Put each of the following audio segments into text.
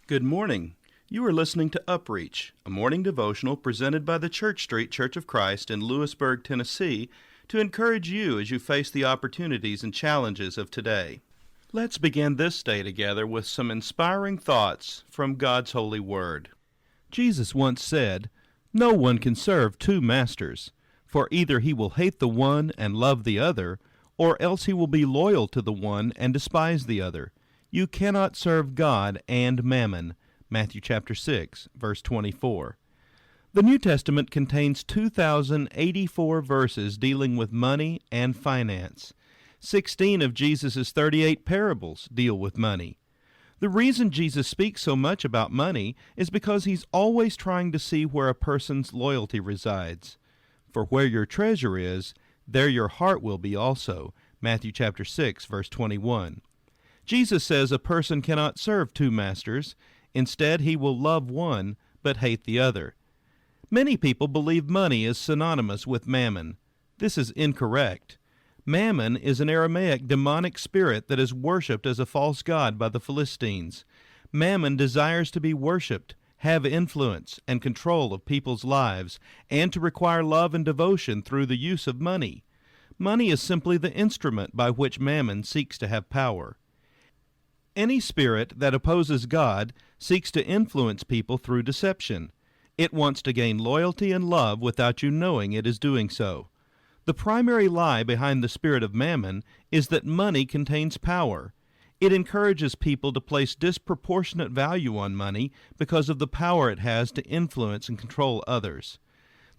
Good morning. You are listening to UpReach, a morning devotional presented by the Church Street Church of Christ in Lewisburg, Tennessee, to encourage you as you face the opportunities and challenges of today. Let's begin this day together with some inspiring thoughts from God's holy word. Jesus once said, "No one can serve two masters, for either he will hate the one and love the other, or else he will be loyal to the one and despise the other. You cannot serve God and Mammon." Matthew chapter 6, verse 24. The New Testament contains 2,084 verses dealing with money and finance. 16 of Jesus' 38 parables deal with money. The reason Jesus speaks so much about money is because he's always trying to see where a person's loyalty resides. For where your treasure is, there your heart will be also. Matthew chapter 6, verse 21. Jesus says a person cannot serve two masters. Instead, he will love one, but hate the other. Many people believe money is synonymous with Mammon. This is incorrect. Mammon is an Aramaic demonic spirit that is worshipped as a false god by the Philistines. Mammon desires to be worshipped, have influence and control of people's lives, and to require love and devotion through the use of money. Money is simply the instrument by which Mammon seeks to have power. Any spirit that opposes God seeks to influence people through deception. It wants to gain loyalty and love without you knowing it is doing so. The primary lie behind the spirit of Mammon is that money contains power. It encourages people to place disproportionate value on money because of the power it has to influence and control others.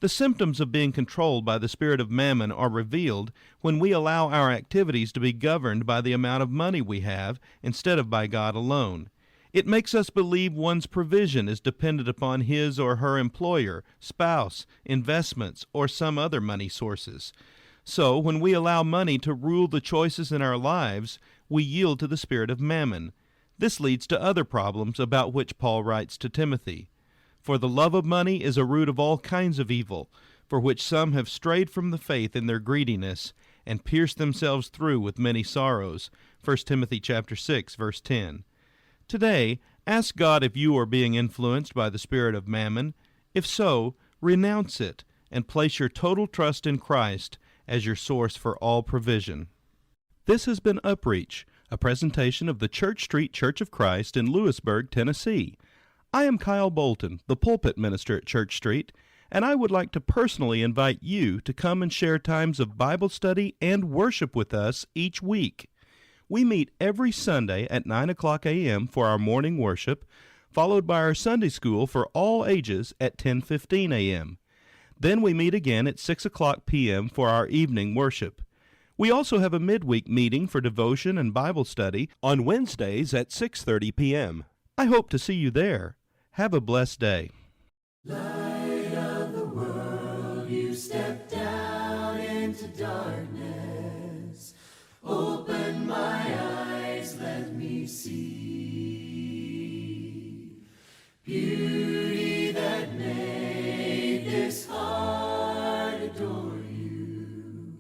The symptoms of being controlled by the spirit of Mammon are revealed when we allow our activities to be governed by the amount of money we have instead of by God alone. It makes us believe one's provision is dependent upon his or her employer, spouse, investments, or some other money sources. So, when we allow money to rule the choices in our lives, we yield to the spirit of Mammon. This leads to other problems about which Paul writes to Timothy. For the love of money is a root of all kinds of evil, for which some have strayed from the faith in their greediness, and pierced themselves through with many sorrows. 1 Timothy chapter 6, verse 10. Today, ask God if you are being influenced by the spirit of Mammon. If so, renounce it, and place your total trust in Christ as your source for all provision. This has been UpReach, a presentation of the Church Street Church of Christ in Lewisburg, Tennessee. I am Kyle Bolton, the pulpit minister at Church Street, and I would like to personally invite you to come and share times of Bible study and worship with us each week. We meet every Sunday at 9 o'clock a.m. for our morning worship, followed by our Sunday school for all ages at 10:15 a.m. Then we meet again at 6 o'clock p.m. for our evening worship. We also have a midweek meeting for devotion and Bible study on Wednesdays at 6:30 p.m. I hope to see you there. Have a blessed day. Light of the world, you step down into darkness. Open my eyes, let me see beauty that made this heart adore you.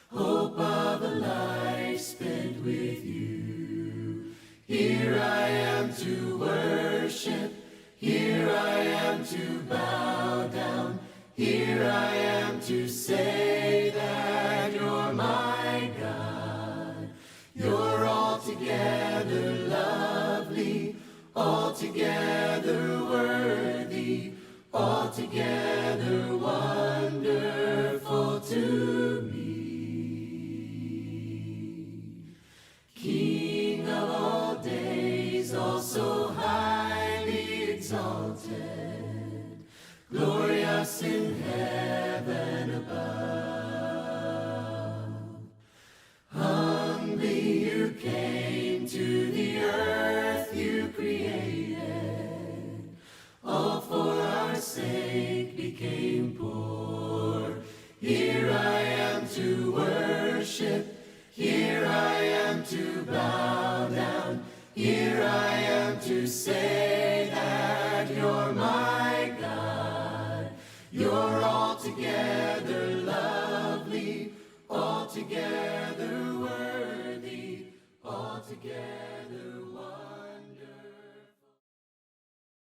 Hope of a life spent with you. Here I am to worship. Here I am to bow down. Here I am to say that you're my God. You're altogether lovely, altogether worthy, altogether wonderful to me. King of all days, also highly exalted, glorious in heaven above. Humbly you came to the earth you created, all for our sake became poor. Here I am to worship, here I am to bow down, here I am to say that you're my God. You're altogether lovely, altogether worthy, altogether